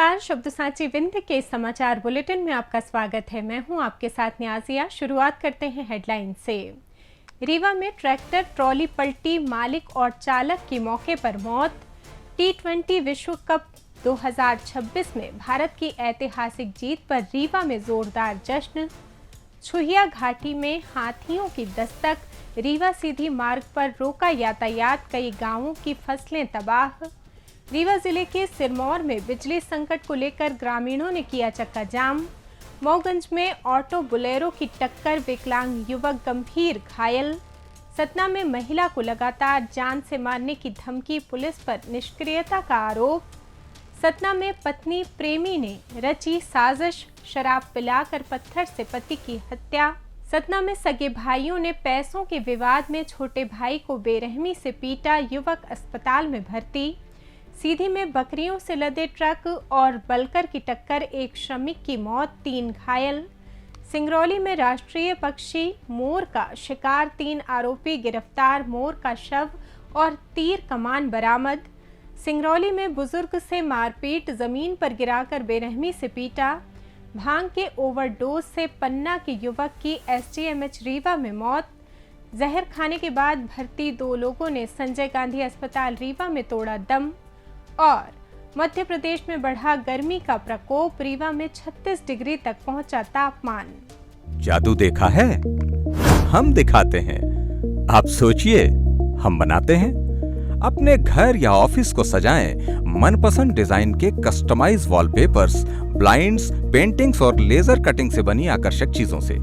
नमस्कार, शब्द सांची विंध्य के समाचार बुलेटिन में आपका स्वागत है। मैं हूं आपके साथ न्याजिया। शुरुआत करते हैं हेडलाइन से। रीवा में ट्रैक्टर ट्रॉली पलटी, मालिक और चालक की मौके पर मौत। T20 विश्व कप 2026 में भारत की ऐतिहासिक जीत पर रीवा में जोरदार जश्न। छुहिया घाटी में हाथियों की दस्तक, रीवा सीधी मार्ग पर रोका यातायात, कई गांवों की फसलें तबाह। रीवा जिले के सिरमौर में बिजली संकट को लेकर ग्रामीणों ने किया चक्का जाम। मऊगंज में ऑटो बुलेरो की टक्कर, विकलांग युवक गंभीर घायल। सतना में महिला को लगातार जान से मारने की धमकी, पुलिस पर निष्क्रियता का आरोप। सतना में पत्नी प्रेमी ने रची साजिश, शराब पिलाकर पत्थर से पति की हत्या। सतना में सगे भाइयों ने पैसों के विवाद में छोटे भाई को बेरहमी से पीटा, युवक अस्पताल में भर्ती। सीधी में बकरियों से लदे ट्रक और बलकर की टक्कर, एक श्रमिक की मौत, 3 घायल। सिंगरौली में राष्ट्रीय पक्षी मोर का शिकार, 3 आरोपी गिरफ्तार, मोर का शव और तीर कमान बरामद। सिंगरौली में बुजुर्ग से मारपीट, जमीन पर गिराकर बेरहमी से पीटा। भांग के ओवरडोज से पन्ना के युवक की SGMH रीवा में मौत। जहर खाने के बाद भर्ती 2 लोगों ने संजय गांधी अस्पताल रीवा में तोड़ा दम। और मध्य प्रदेश में बढ़ा गर्मी का प्रकोप, रीवा में 36 डिग्री तक पहुंचा तापमान। जादू देखा है, हम दिखाते हैं। आप सोचिए, हम बनाते हैं। अपने घर या ऑफिस को सजाएं मनपसंद डिजाइन के कस्टमाइज वॉलपेपर्स, ब्लाइंड्स, पेंटिंग्स और लेजर कटिंग से बनी आकर्षक चीजों से।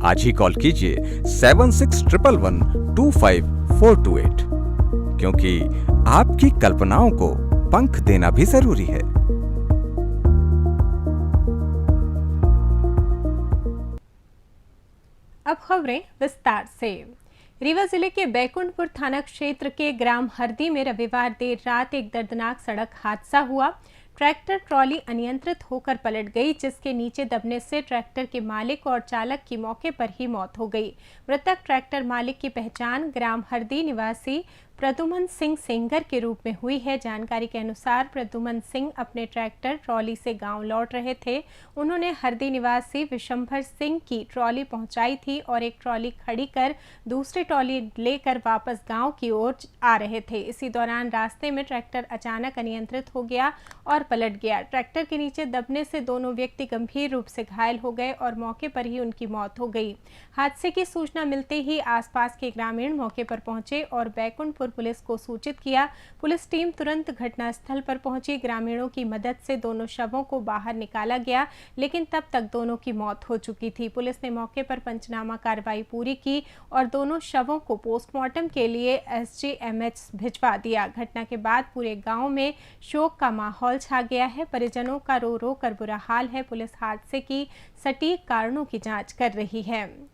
आज ही कॉल कीजिए 7611125428, क्योंकि आपकी कल्पनाओं को पंख देना भी जरूरी है। अब खबरें विस्तार से। रीवा जिले के बैकुंठपुर थाना क्षेत्र के ग्राम हरदी में रविवार देर रात एक दर्दनाक सड़क हादसा हुआ। ट्रैक्टर ट्रॉली अनियंत्रित होकर पलट गई, जिसके नीचे दबने से ट्रैक्टर के मालिक और चालक की मौके पर ही मौत हो गई। मृतक ट्रैक्टर मालिक की पहचान ग्राम हरदी निवासी प्रद्युमन सिंह सेंगर के रूप में हुई है। जानकारी के अनुसार प्रद्युमन सिंह अपने ट्रैक्टर ट्रॉली से गांव लौट रहे थे। उन्होंने हरदी निवासी विशंभर सिंह की ट्रॉली पहुंचाई थी और एक ट्रॉली खड़ी कर दूसरी ट्रॉली लेकर वापस गांव की ओर आ रहे थे। इसी दौरान रास्ते में ट्रैक्टर अचानक अनियंत्रित हो गया और पलट गया। ट्रैक्टर के नीचे दबने से दोनों व्यक्ति गंभीर रूप से घायल हो गए और मौके पर ही उनकी मौत हो गई। हादसे की सूचना मिलते ही आसपास के ग्रामीण मौके पर पहुंचे और बैकुंठपुर पुलिस को सूचित किया। पुलिस टीम तुरंत घटनास्थल पर पहुंची। ग्रामीणों की मदद से दोनों शवों को बाहर निकाला गया, लेकिन तब तक दोनों की मौत हो चुकी थी। पुलिस ने मौके पर पंचनामा कार्रवाई पूरी की और दोनों शवों को पोस्टमार्टम के लिए SGMH भिजवा दिया। घटना के बाद पूरे गांव में शोक का माहौल छा गया है। परिजनों का रो रो कर बुरा हाल है। पुलिस हादसे की सटीक कारणों की जांच कर रही है।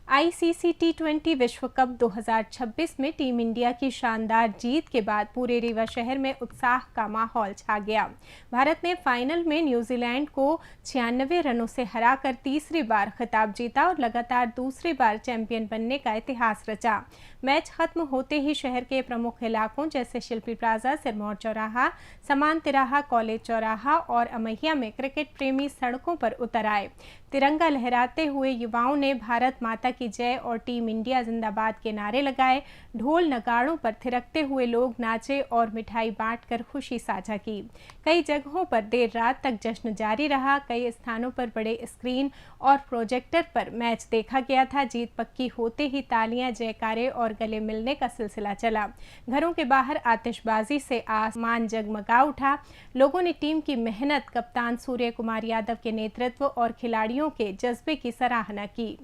ICC T20 विश्व कप 2026 में टीम इंडिया की शानदार जीत के बाद पूरे रीवा शहर में उत्साह का माहौल छा गया। भारत ने फाइनल में न्यूजीलैंड को 96 रनों से हराकर तीसरी बार खिताब जीता और लगातार दूसरी बार चैंपियन बनने का इतिहास रचा। मैच खत्म होते ही शहर के प्रमुख इलाकों जैसे शिल्पी प्लाजा, सिरमौर चौराहा, समान तिराहा, कॉलेज चौराहा और अमैया में क्रिकेट प्रेमी सड़कों पर उतर आए। तिरंगा लहराते हुए युवाओं ने भारत माता की जय और टीम इंडिया जिंदाबाद के नारे लगाए। ढोल नगाड़ों पर थिरकते हुए लोग नाचे और मिठाई बांटकर खुशी साझा की। कई जगहों पर देर रात तक जश्न जारी रहा। कई स्थानों पर बड़े स्क्रीन और प्रोजेक्टर पर मैच देखा गया था। जीत पक्की होते ही तालियां, जयकारे और गले मिलने का सिलसिला चला। घरों के बाहर आतिशबाजी से आसमान जगमगा उठा। लोगों ने टीम की मेहनत, कप्तान सूर्य कुमार यादव के नेतृत्व और खिलाड़ियों के जज्बे की सराहना की।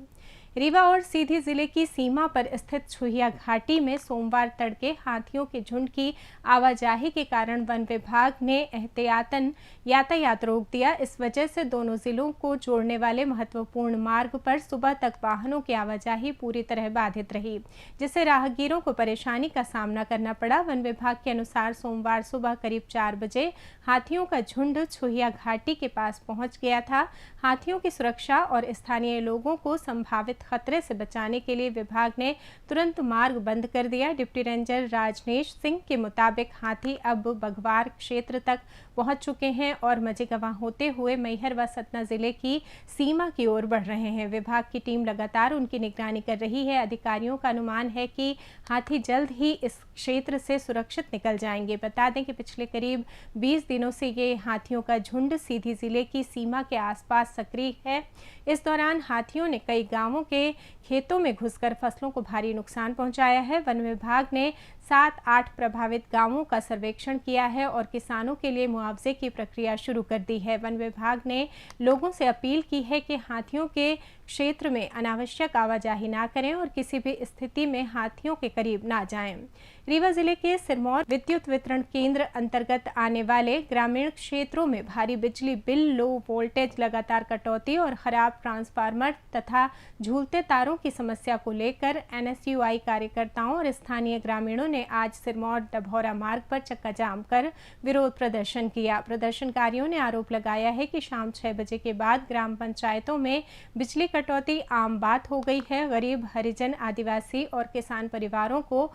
रीवा और सीधी जिले की सीमा पर स्थित छुहिया घाटी में सोमवार तड़के हाथियों के झुंड की आवाजाही के कारण वन विभाग ने एहतियातन यातायात रोक दिया। इस वजह से दोनों जिलों को जोड़ने वाले महत्वपूर्ण मार्ग पर सुबह तक वाहनों की आवाजाही पूरी तरह बाधित रही, जिससे राहगीरों को परेशानी का सामना करना पड़ा। वन विभाग के अनुसार सोमवार सुबह करीब 4 बजे हाथियों का झुंड छुहिया घाटी के पास पहुंच गया था। हाथियों की सुरक्षा और स्थानीय लोगों को संभावित संभावित खतरे से बचाने के लिए विभाग ने तुरंत मार्ग बंद कर दिया। डिप्टी रेंजर राजनेश सिंह के मुताबिक हाथी अब बघवार क्षेत्र तक पहुंच चुके हैं और मझेगवां होते हुए मैहर व सतना जिले की सीमा की ओर बढ़ रहे हैं। विभाग की टीम लगातार उनकी निगरानी कर रही है। अधिकारियों का अनुमान है कि हाथी जल्द ही इस क्षेत्र से सुरक्षित निकल जाएंगे। बता दें कि पिछले करीब 20 दिनों से ये हाथियों का झुंड सीधी जिले की सीमा के आसपास सक्रिय है। इस दौरान हाथियों ने कई गांवों के खेतों में घुसकर फसलों को भारी नुकसान पहुंचाया है। वन विभाग ने 7-8 प्रभावित गांवों का सर्वेक्षण किया है और किसानों के लिए मुआवजे की प्रक्रिया शुरू कर दी है। वन विभाग ने लोगों से अपील की है कि हाथियों के क्षेत्र में अनावश्यक आवाजाही ना करें और किसी भी स्थिति में हाथियों के करीब ना जाएं। रीवा जिले के सिरमौर विद्युत वितरण केंद्र अंतर्गत आने वाले ग्रामीण क्षेत्रों में भारी बिजली बिल, लो वोल्टेज, लगातार कटौती और खराब ट्रांसफार्मर तथा झूलते तारों की समस्या को लेकर NSUI कार्यकर्ताओं और स्थानीय ग्रामीणों ने आज सिरमौर डभौरा मार्ग पर चक्का जाम कर विरोध प्रदर्शन किया। प्रदर्शनकारियों ने आरोप लगाया है कि शाम 6 बजे के बाद ग्राम पंचायतों में बिजली कटौती आम बात हो गई है। गरीब, हरिजन, आदिवासी और किसान परिवारों को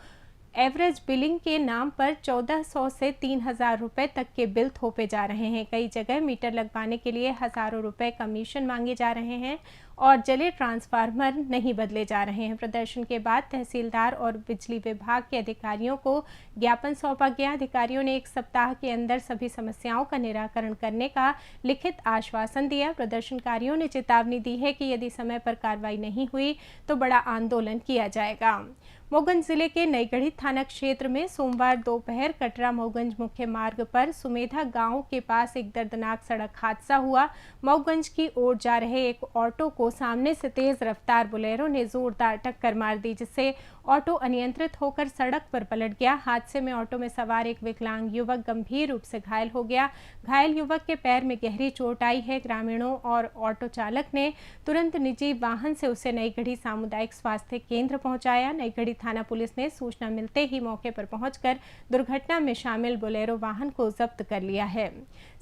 एवरेज बिलिंग के नाम पर 1400 से 3000 रुपए तक के बिल थोपे जा रहे हैं। कई जगह मीटर लगवाने के लिए हजारों रुपए कमीशन मांगे जा रहे हैं और जले ट्रांसफार्मर नहीं बदले जा रहे हैं। प्रदर्शन के बाद तहसीलदार और बिजली विभाग के अधिकारियों को ज्ञापन सौंपा गया। अधिकारियों ने 1 सप्ताह के अंदर सभी समस्याओं का निराकरण करने का लिखित आश्वासन दिया। प्रदर्शनकारियों ने चेतावनी दी है कि यदि समय पर कार्रवाई नहीं हुई तो बड़ा आंदोलन किया जाएगा। मऊगंज जिले के नईगढ़ी थाना क्षेत्र में सोमवार दोपहर कटरा मऊगंज मुख्य मार्ग पर सुमेधा गांव के पास एक दर्दनाक सड़क हादसा हुआ। मऊगंज की ओर जा रहे एक ऑटो को सामने से तेज रफ्तार बोलेरो ने जोरदार टक्कर मार दी, जिससे ऑटो अनियंत्रित होकर सड़क पर पलट गया। हादसे में ऑटो में सवार एक विकलांग युवक गंभीर रूप से घायल हो गया। घायल युवक के पैर में गहरी चोट आई है। ग्रामीणों और ऑटो चालक ने तुरंत निजी वाहन से उसे नईगढ़ी सामुदायिक स्वास्थ्य केंद्र पहुंचाया। नईगढ़ी थाना पुलिस ने सूचना मिलते ही मौके पर पहुंचकर दुर्घटना में शामिल बोलेरो वाहन को जब्त कर लिया है।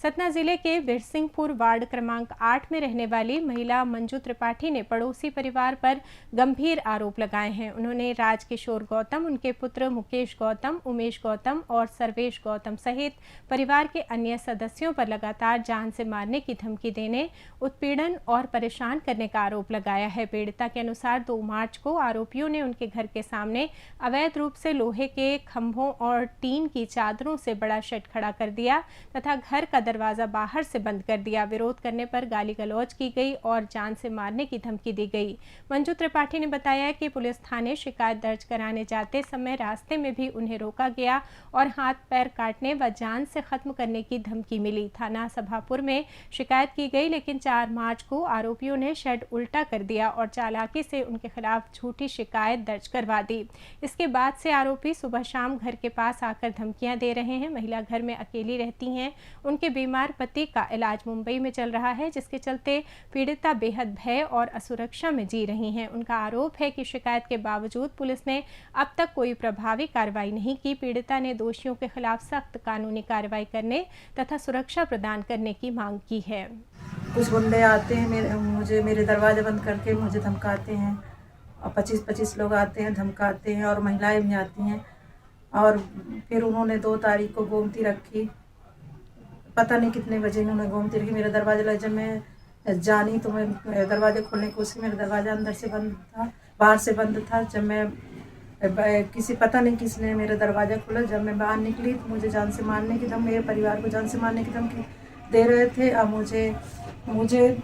सतना जिले के बिरसिंहपुर वार्ड क्रमांक 8 में रहने वाली महिला मंजू त्रिपाठी ने पड़ोसी परिवार पर गंभीर आरोप लगाए हैं। उन्होंने राजकिशोर गौतम, उनके पुत्र मुकेश गौतम, उमेश गौतम और सर्वेश गौतम सहित परिवार के अन्य सदस्यों पर लगातार जान से मारने की धमकी देने, उत्पीड़न और परेशान करने का आरोप लगाया है। पीड़िता के अनुसार 2 मार्च को आरोपियों ने उनके घर के सामने अवैध रूप से लोहे के खंभों और टीन की चादरों से बड़ा शेड खड़ा कर दिया तथा घर का दरवाजा बाहर से बंद कर दिया। विरोध करने पर गाली गलौज की गई और जान से मारने की धमकी दी गई। मंजू त्रिपाठी ने बताया कि पुलिस थाने शिकायत दर्ज कराने जाते समय रास्ते में भी उन्हें रोका गया और हाथ पैर काटने व जान से खत्म करने की धमकी मिली। थाना सभापुर में शिकायत की गई, लेकिन 4 मार्च को आरोपियों ने शेड उल्टा कर दिया और चालाकी से उनके खिलाफ झूठी शिकायत दर्ज करवा दी। इसके बाद से आरोपी सुबह शाम घर के पास आकर धमकियां दे रहे हैं। महिला घर में अकेली रहती हैं। उनके बीमार पति का इलाज मुंबई में चल रहा है, जिसके चलते पीड़िता बेहद भय और असुरक्षा में जी रही हैं। उनका आरोप है कि शिकायत के बावजूद पुलिस ने अब तक कोई प्रभावी कार्रवाई नहीं की। पीड़िता ने दोषियों के खिलाफ सख्त कानूनी कार्रवाई करने तथा सुरक्षा प्रदान करने की मांग की है। कुछ गुंडे आते हैं, मुझे मेरे दरवाजे बंद करके मुझे धमकाते हैं और 25-25 लोग आते हैं, धमकाते हैं और महिलाएं भी आती हैं। और फिर उन्होंने 2 तारीख को गोमती रखी, पता नहीं कितने बजे उन्होंने गोमती रखी। मेरा दरवाजा लगा, जब मैं जानी तो मैं दरवाजे खोलने की कोशिश, मेरा दरवाजा अंदर से बंद था, बाहर से बंद था। जब मैं पता नहीं किसने मेरा दरवाज़ा खोला, जब मैं बाहर निकली तो मुझे जान से मारने की धमकी, मेरे परिवार को जान से मारने की धमकी दे रहे थे। अब मुझे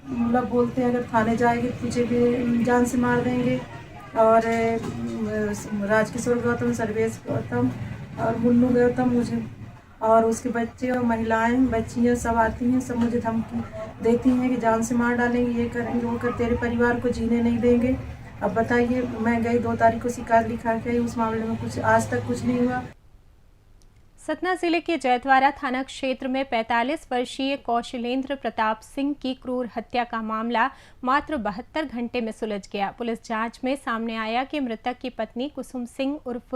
मतलब बोलते हैं अगर थाने जाएगी तो तुझे भी जान से मार देंगे। और राजकिशोर गौतम, सर्वेश गौतम और मुन्नू गौतम मुझे और उसके बच्चे और महिलाएं, बच्चियां सब आती हैं, सब मुझे धमकी देती हैं कि जान से मार डालेंगे, ये करेंगे, वो कर, तेरे परिवार को जीने नहीं देंगे। अब बताइए, मैं गई 2 तारीख को शिकायत लिखा के, उस मामले में कुछ आज तक कुछ नहीं हुआ। सतना जिले के जैतवाड़ा थाना क्षेत्र में 45 वर्षीय कौशलेंद्र प्रताप सिंह की क्रूर हत्या का मामला मात्र 72 घंटे में सुलझ गया। पुलिस जांच में सामने आया कि मृतक की पत्नी कुसुम सिंह उर्फ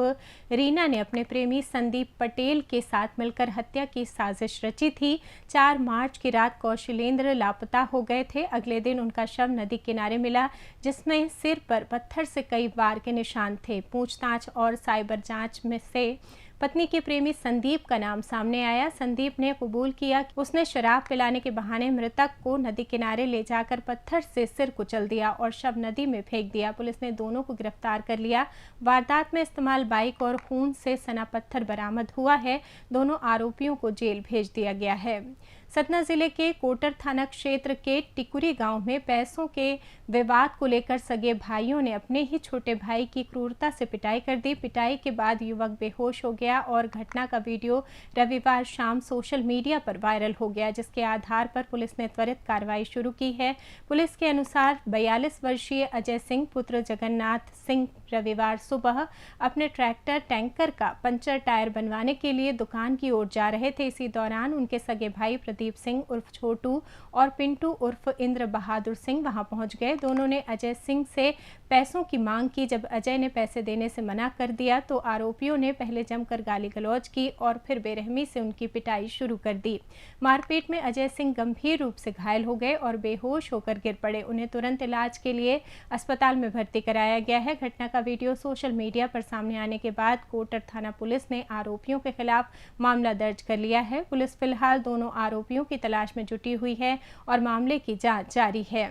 रीना ने अपने प्रेमी संदीप पटेल के साथ मिलकर हत्या की साजिश रची थी। 4 मार्च की रात कौशलेंद्र लापता हो गए थे। अगले दिन उनका शव नदी किनारे मिला, जिसमें सिर पर पत्थर से कई वार के निशान थे। पूछताछ और साइबर जांच में से पत्नी के प्रेमी संदीप का नाम सामने आया। संदीप ने कबूल किया कि उसने शराब पिलाने के बहाने मृतक को नदी किनारे ले जाकर पत्थर से सिर कुचल दिया और शव नदी में फेंक दिया। पुलिस ने दोनों को गिरफ्तार कर लिया। वारदात में इस्तेमाल बाइक और खून से सना पत्थर बरामद हुआ है। दोनों आरोपियों को जेल भेज दिया गया है। सतना जिले के कोटर थाना क्षेत्र के टिकुरी गांव में पैसों के विवाद को लेकर सगे भाइयों ने अपने ही छोटे भाई की क्रूरता से पिटाई कर दी। पिटाई के बाद युवक बेहोश हो गया और घटना का वीडियो रविवार शाम सोशल मीडिया पर वायरल हो गया, जिसके आधार पर पुलिस ने त्वरित कार्रवाई शुरू की है। पुलिस के अनुसार 42 वर्षीय अजय सिंह पुत्र जगन्नाथ सिंह रविवार सुबह अपने ट्रैक्टर टैंकर का पंचर टायर बनवाने के लिए दुकान की ओर जा रहे थे। इसी दौरान उनके सगे भाई प्रदीप सिंह उर्फ छोटू और पिंटू उर्फ इंद्र बहादुर सिंह वहां पहुंच गए। दोनों ने अजय सिंह से पैसों की मांग की। जब अजय ने पैसे देने से मना कर दिया तो आरोपियों ने पहले जमकर गाली गलौज की और फिर बेरहमी से उनकी पिटाई शुरू कर दी। मारपीट में अजय सिंह गंभीर रूप से घायल हो गए और बेहोश होकर गिर पड़े। उन्हें तुरंत इलाज के लिए अस्पताल में भर्ती कराया गया है। घटना का वीडियो सोशल मीडिया पर सामने आने के बाद कोटर थाना पुलिस ने आरोपियों के खिलाफ मामला दर्ज कर लिया है। पुलिस फिलहाल दोनों आरोपियों की तलाश में जुटी हुई है और मामले की जांच जारी है।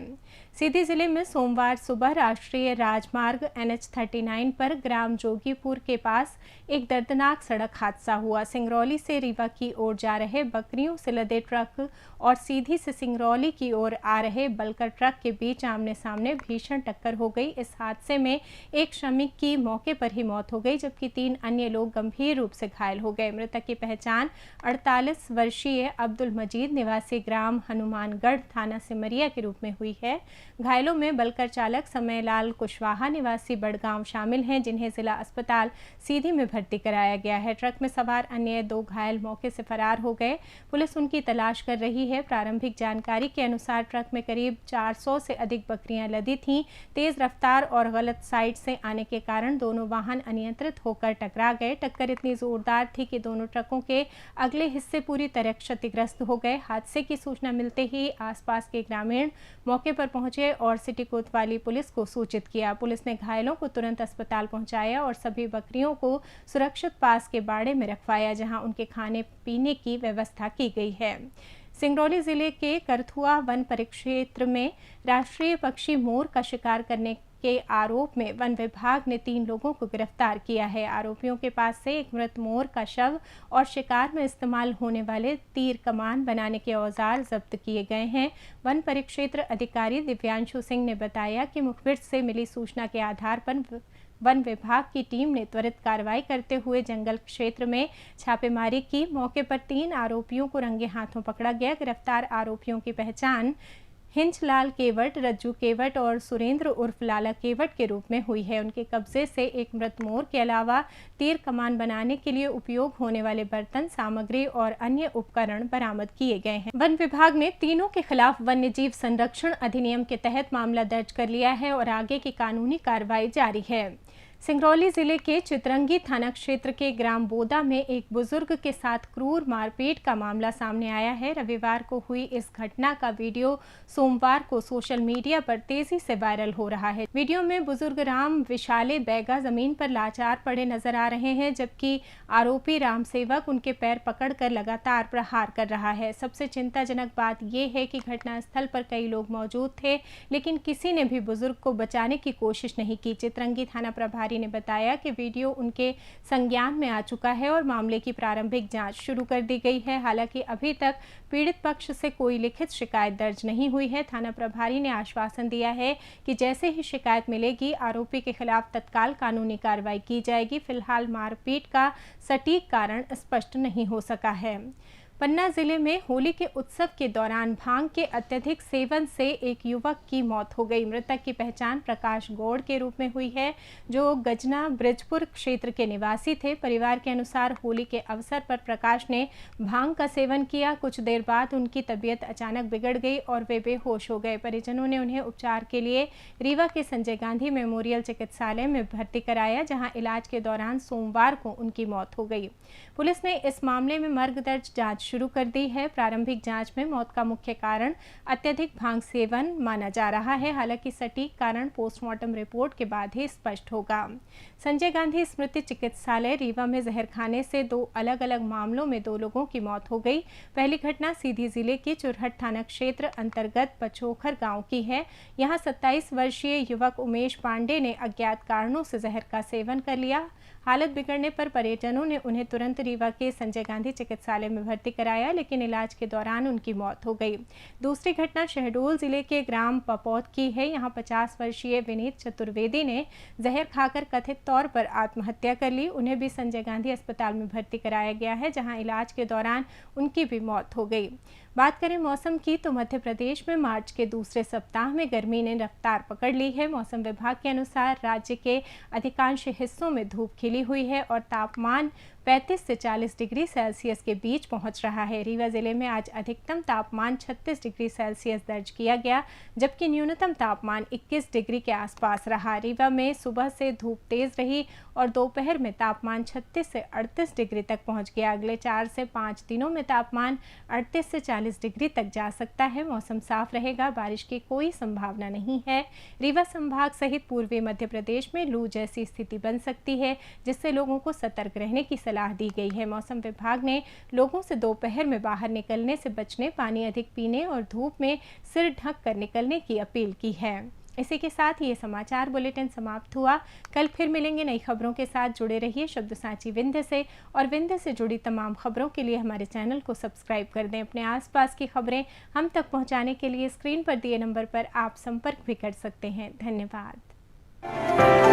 सीधी जिले में सोमवार सुबह राष्ट्रीय राजमार्ग NH39 पर ग्राम जोगीपुर के पास एक दर्दनाक सड़क हादसा हुआ। सिंगरौली से रीवा की ओर जा रहे बकरियों से लदे ट्रक और सीधी से सिंगरौली की ओर आ रहे बलकर ट्रक के बीच आमने सामने भीषण टक्कर हो गई। इस हादसे में एक श्रमिक की मौके पर ही मौत हो गई, जबकि 3 अन्य लोग गंभीर रूप से घायल हो गए। मृतक की पहचान 48 वर्षीय अब्दुल मजीद निवासी ग्राम हनुमानगढ़ थाना सिमरिया के रूप में हुई है। घायलों में बलकर चालक समयलाल कुशवाहा निवासी बड़गांव शामिल हैं, जिन्हें जिला अस्पताल सीधी में भर्ती कराया गया है। ट्रक में सवार अन्य 2 घायल मौके से फरार हो गए। पुलिस उनकी तलाश कर रही है। प्रारंभिक जानकारी के अनुसार ट्रक में करीब 400 से अधिक बकरियां लदी थीं। तेज रफ्तार और गलत साइड से आने के कारण दोनों वाहन अनियंत्रित होकर टकरा गए। टक्कर इतनी जोरदार थी कि दोनों ट्रकों के अगले हिस्से पूरी तरह क्षतिग्रस्त हो गए। हादसे की सूचना मिलते ही आसपास के ग्रामीण मौके पर पहुंचे और सिटी कोतवाली पुलिस को सूचित किया। पुलिस ने घायलों को तुरंत अस्पताल पहुंचाया और सभी बकरियों को सुरक्षित पास के बाड़े में रखवाया, जहां उनके खाने पीने की व्यवस्था की गई है। सिंगरौली जिले के करथुआ वन परिक्षेत्र में राष्ट्रीय पक्षी मोर का शिकार करने के आरोप में वन विभाग ने 3 लोगों को गिरफ्तार किया है। आरोपियों के पास से एक मृत मोर का शव और शिकार में इस्तेमाल होने वाले तीर कमान बनाने के औजार जब्त किए गए हैं। वन परिक्षेत्र अधिकारी दिव्यांशु सिंह ने बताया कि मुखबिर से मिली सूचना के आधार पर वन विभाग की टीम ने त्वरित कार्रवाई करते हुए जंगल क्षेत्र में छापेमारी की। मौके पर 3 आरोपियों को रंगे हाथों पकड़ा गया। गिरफ्तार आरोपियों की पहचान हिंचलाल केवट, रज्जू केवट और सुरेंद्र उर्फ लाला केवट के रूप में हुई है। उनके कब्जे से एक मृत मोर के अलावा तीर कमान बनाने के लिए उपयोग होने वाले बर्तन, सामग्री और अन्य उपकरण बरामद किए गए हैं। वन विभाग ने तीनों के खिलाफ वन्यजीव संरक्षण अधिनियम के तहत मामला दर्ज कर लिया है और आगे की कानूनी कार्रवाई जारी है। सिंगरौली जिले के चितरंगी थाना क्षेत्र के ग्राम बोदा में एक बुजुर्ग के साथ क्रूर मारपीट का मामला सामने आया है। रविवार को हुई इस घटना का वीडियो सोमवार को सोशल मीडिया पर तेजी से वायरल हो रहा है। वीडियो में बुजुर्ग राम विशाले बैगा जमीन पर लाचार पड़े नजर आ रहे हैं, जबकि आरोपी राम सेवक उनके पैर पकड़कर लगातार प्रहार कर रहा है। सबसे चिंताजनक बात यह है कि घटनास्थल पर कई लोग मौजूद थे, लेकिन किसी ने भी बुजुर्ग को बचाने की कोशिश नहीं की। चितरंगी थाना प्रभारी ने बताया कि वीडियो उनके संज्ञान में आ चुका है और मामले की प्रारंभिक जांच शुरू कर दी गई है। हालांकि अभी तक पीड़ित पक्ष से कोई लिखित शिकायत दर्ज नहीं हुई है। थाना प्रभारी ने आश्वासन दिया है कि जैसे ही शिकायत मिलेगी आरोपी के खिलाफ तत्काल कानूनी कार्रवाई की जाएगी। फिलहाल मारपीट का सटीक कारण स्पष्ट नहीं हो सका है। पन्ना जिले में होली के उत्सव के दौरान भांग के अत्यधिक सेवन से एक युवक की मौत हो गई। मृतक की पहचान प्रकाश गौड़ के रूप में हुई है, जो गजना ब्रिजपुर क्षेत्र के निवासी थे। परिवार के अनुसार होली के अवसर पर प्रकाश ने भांग का सेवन किया। कुछ देर बाद उनकी तबीयत अचानक बिगड़ गई और वे बेहोश हो गए। परिजनों ने उन्हें उपचार के लिए रीवा के संजय गांधी मेमोरियल चिकित्सालय में भर्ती कराया, जहां इलाज के दौरान सोमवार को उनकी मौत हो गई। पुलिस ने इस मामले में मर्ग दर्ज जांच शुरू कर दी है। प्रारंभिक जांच में मौत का मुख्य कारण अत्यधिक भांग सेवन माना जा रहा है। हालांकि सटीक कारण पोस्टमार्टम रिपोर्ट के बाद ही स्पष्ट होगा। संजय गांधी स्मृति चिकित्सालय रीवा में जहर खाने से 2 अलग-अलग मामलों में 2 लोगों की मौत हो गई। पहली घटना सीधी जिले के चुरहट थाना क्षेत्र अंतर्गत पचोखर गांव की है। यहां 27 वर्षीय युवक उमेश पांडे ने अज्ञात कारणों से जहर का सेवन कर लिया। हालत बिगड़ने पर परिजनों ने उन्हें तुरंत रीवा के संजय गांधी चिकित्सालय में भर्ती कराया, लेकिन इलाज के दौरान उनकी मौत हो गई। दूसरी घटना शहडोल जिले के ग्राम पपौत की है। यहां 50 वर्षीय विनीत चतुर्वेदी ने जहर खाकर कथित तौर पर आत्महत्या कर ली। उन्हें भी संजय गांधी अस्पताल में भर्ती कराया गया है, जहां इलाज के दौरान उनकी भी मौत हो गई। बात करें मौसम की, तो मध्य प्रदेश में मार्च के दूसरे सप्ताह में गर्मी ने रफ्तार पकड़ ली है। मौसम विभाग के अनुसार राज्य के अधिकांश हिस्सों में धूप खिली हुई है और तापमान 35 से 40 डिग्री सेल्सियस के बीच पहुंच रहा है। रीवा जिले में आज अधिकतम तापमान 36 डिग्री सेल्सियस दर्ज किया गया, जबकि न्यूनतम तापमान 21 डिग्री के आसपास रहा। रीवा में सुबह से धूप तेज रही और दोपहर में तापमान 36 से 38 डिग्री तक पहुंच गया। अगले 4 से 5 दिनों में तापमान 38 से 40 डिग्री तक जा सकता है। मौसम साफ रहेगा, बारिश की कोई संभावना नहीं है। रीवा संभाग सहित पूर्वी मध्य प्रदेश में लू जैसी स्थिति बन सकती है, जिससे लोगों को सतर्क रहने की सलाह दी गई है। मौसम विभाग ने लोगों से दोपहर में बाहर निकलने से बचने, पानी अधिक पीने और धूप में सिर ढक कर निकलने की अपील की है। इसी के साथ ये समाचार बुलेटिन समाप्त हुआ। कल फिर मिलेंगे नई खबरों के साथ। जुड़े रहिए शब्दसाची विंध्य से, और विंध्य से जुड़ी तमाम खबरों के लिए हमारे चैनल को सब्सक्राइब कर दें। अपने आसपास की खबरें हम तक पहुंचाने के लिए स्क्रीन पर दिए नंबर पर आप संपर्क भी कर सकते हैं। धन्यवाद।